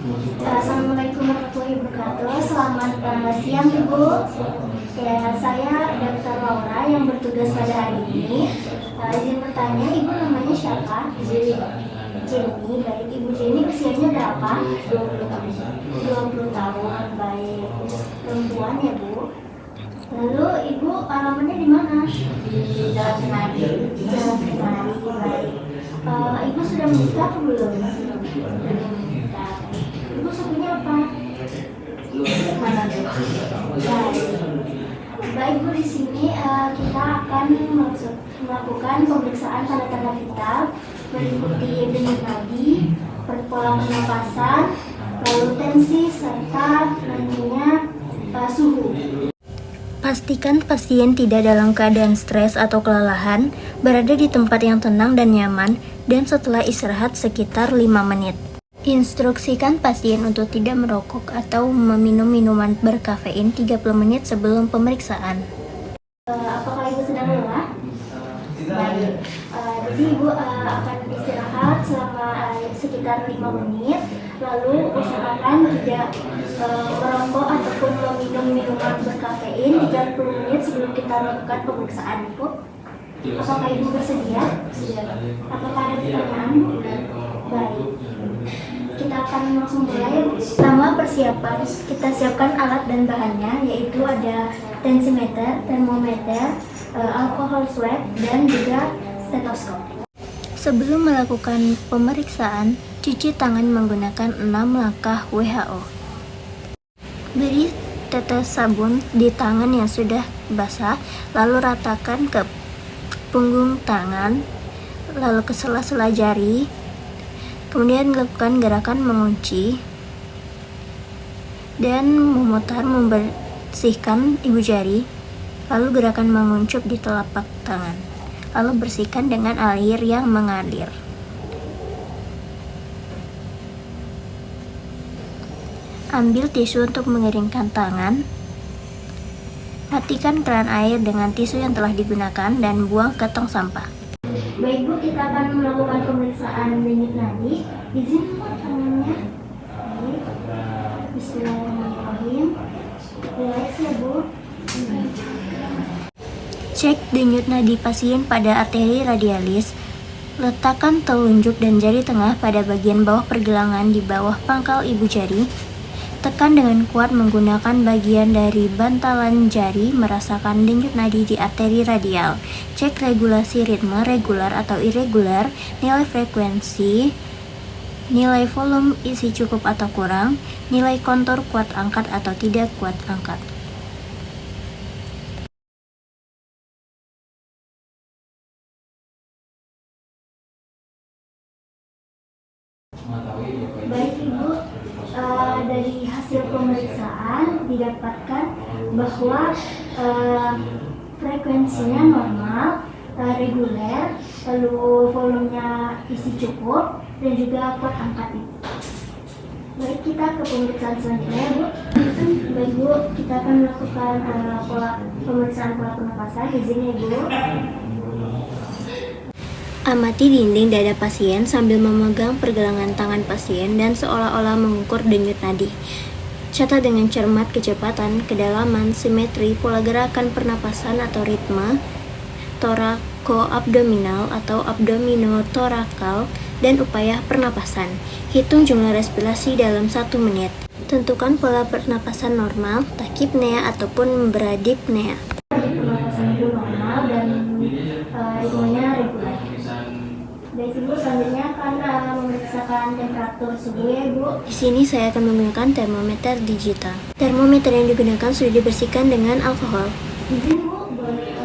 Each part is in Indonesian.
Assalamualaikum warahmatullahi wabarakatuh. Selamat siang Ibu. Ya, saya Dr. Laura yang bertugas pada hari ini. Izin bertanya, Ibu namanya siapa? Jenny. Baik, Ibu Jenny usianya berapa? 20 tahun. 20 tahun. Baik. Perempuan ya Bu. Lalu Ibu alamatnya di mana? Di Jalan Kenari. Jalan Kenari. Baik. Ibu sudah menikah atau belum? Ibu sukunya apa? Mana tuh? Baik Bu, di sini kita akan melakukan pemeriksaan tanda-tanda vital meliputi denyut nadi, pola pernapasan, lalu tensi serta nantinya suhu. Pastikan pasien tidak dalam keadaan stres atau kelelahan, berada di tempat yang tenang dan nyaman, dan setelah istirahat sekitar 5 menit. Instruksikan pasien untuk tidak merokok atau meminum minuman berkafein 30 menit sebelum pemeriksaan. Apakah Ibu sedang lelah? Baik. Jadi Ibu akan istirahat selama sekitar 5 menit, lalu usahakan tidak merokok ataupun meminum minuman berkafein 30 menit sebelum kita melakukan pemeriksaan, Ibu. Apakah Ibu bersedia? Apakah ada pertanyaan, Bu? Baik. Kita akan langsung mulai. Pertama, persiapan. Kita siapkan alat dan bahannya, yaitu ada tensimeter, termometer, alkohol swab, dan juga stetoskop. Sebelum melakukan pemeriksaan, cuci tangan menggunakan 6 langkah WHO. Beri tetes sabun di tangan yang sudah basah, lalu ratakan ke punggung tangan, lalu ke sela-sela jari. Kemudian lakukan gerakan mengunci dan memutar membersihkan ibu jari, lalu gerakan menguncup di telapak tangan, lalu bersihkan dengan air yang mengalir. Ambil tisu untuk mengeringkan tangan. Matikan keran air dengan tisu yang telah digunakan dan buang ke tong sampah. Baik Bu, kita akan melakukan pemeriksaan denyut nadi. Izin tangannya. Baik. Bismillahirrahmanirrahim. Relax ya Bu. Cek denyut nadi pasien pada arteri radialis. Letakkan telunjuk dan jari tengah pada bagian bawah pergelangan di bawah pangkal ibu jari. Tekan dengan kuat menggunakan bagian dari bantalan jari merasakan denyut nadi di arteri radial. Cek regulasi ritme regular atau irregular, nilai frekuensi, nilai volume isi cukup atau kurang, nilai kontur kuat angkat atau tidak kuat angkat. Baik Ibu, dari hasil pemeriksaan didapatkan bahwa frekuensinya normal, reguler, lalu volumenya isi cukup, dan juga kuat angkat Ibu. Baik, kita ke pemeriksaan selanjutnya Bu. Baik Bu, kita akan melakukan pemeriksaan pola pernapasan. Izin ya Bu. Amati dinding dada pasien sambil memegang pergelangan tangan pasien dan seolah-olah mengukur denyut nadi. Catat dengan cermat kecepatan, kedalaman, simetri, pola gerakan pernapasan atau ritme, torako-abdominal atau abdominotorakal, dan upaya pernapasan. Hitung jumlah respirasi dalam 1 menit. Tentukan pola pernapasan normal, takipnea ataupun bradipnea. Pernapasan itu normal dan ritmenya reguler. Baik Ibu, selanjutnya akan memeriksakan temperatur suhu ya Bu. Di sini saya akan menggunakan termometer digital. Termometer yang digunakan sudah dibersihkan dengan alkohol. Izin Bu, boleh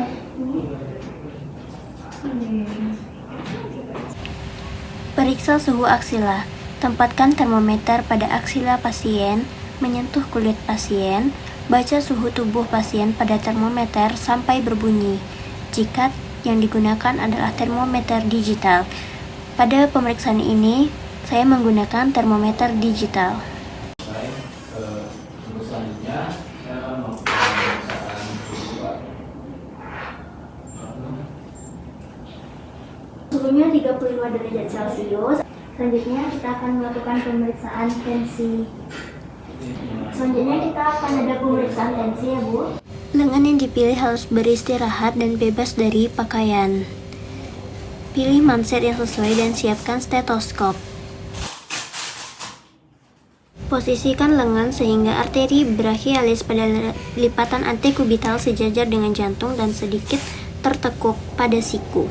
Periksa suhu aksila. Tempatkan termometer pada aksila pasien, menyentuh kulit pasien, baca suhu tubuh pasien pada termometer sampai berbunyi. Jika yang digunakan adalah termometer digital. Pada pemeriksaan ini, saya menggunakan termometer digital. Selanjutnya, saya akan melakukan pemeriksaan suhu. Suhunya 35 derajat Celcius. Selanjutnya kita akan melakukan pemeriksaan tensi. Selanjutnya kita akan ada pemeriksaan tensi ya Bu. Lengan yang dipilih harus beristirahat dan bebas dari pakaian. Pilih manset yang sesuai dan siapkan stetoskop. Posisikan lengan sehingga arteri brachialis pada lipatan antekubital sejajar dengan jantung dan sedikit tertekuk pada siku.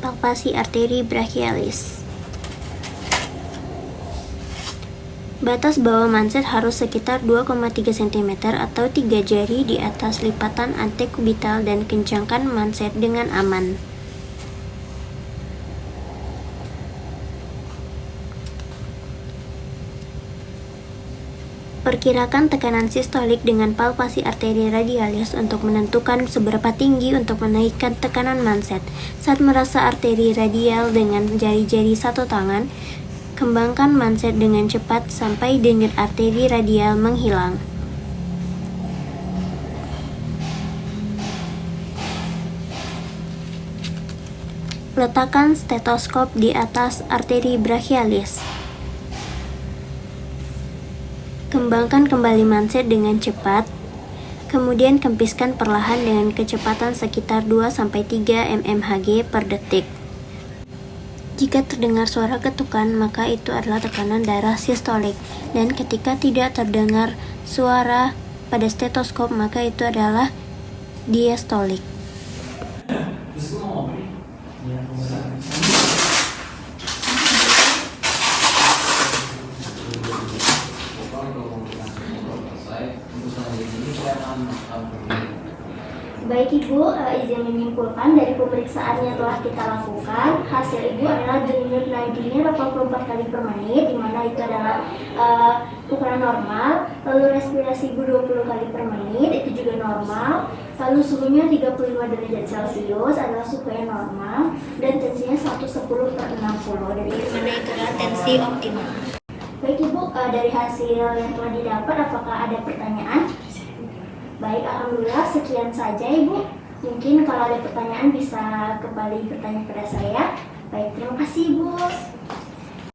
Palpasi arteri brachialis. Batas bawah manset harus sekitar 2,3 cm atau 3 jari di atas lipatan antekubital dan kencangkan manset dengan aman. Perkirakan tekanan sistolik dengan palpasi arteri radialis untuk menentukan seberapa tinggi untuk menaikkan tekanan manset. Saat merasa arteri radial dengan jari-jari satu tangan, kembangkan manset dengan cepat sampai dengan arteri radial menghilang. Letakkan stetoskop di atas arteri brachialis. Kembangkan kembali manset dengan cepat, kemudian kempiskan perlahan dengan kecepatan sekitar 2-3 mmHg per detik. Jika terdengar suara ketukan, maka itu adalah tekanan darah sistolik, dan ketika tidak terdengar suara pada stetoskop, maka itu adalah diastolik. Baik Ibu, izin menyimpulkan dari pemeriksaan yang telah kita lakukan, hasil Ibu adalah denyut nadinya 84 kali per menit, di mana itu adalah ukuran normal. Lalu respirasi Ibu 20 kali per menit, itu juga normal. Lalu suhunya 35 derajat Celcius adalah suhu yang normal, dan tensinya 110/60, dari mana itu adalah tensi optimal. Baik Ibu, dari hasil yang telah didapat, apakah ada pertanyaan? Baik, alhamdulillah sekian saja Ibu. Mungkin kalau ada pertanyaan bisa kembali bertanya pada saya. Baik, terima kasih Ibu.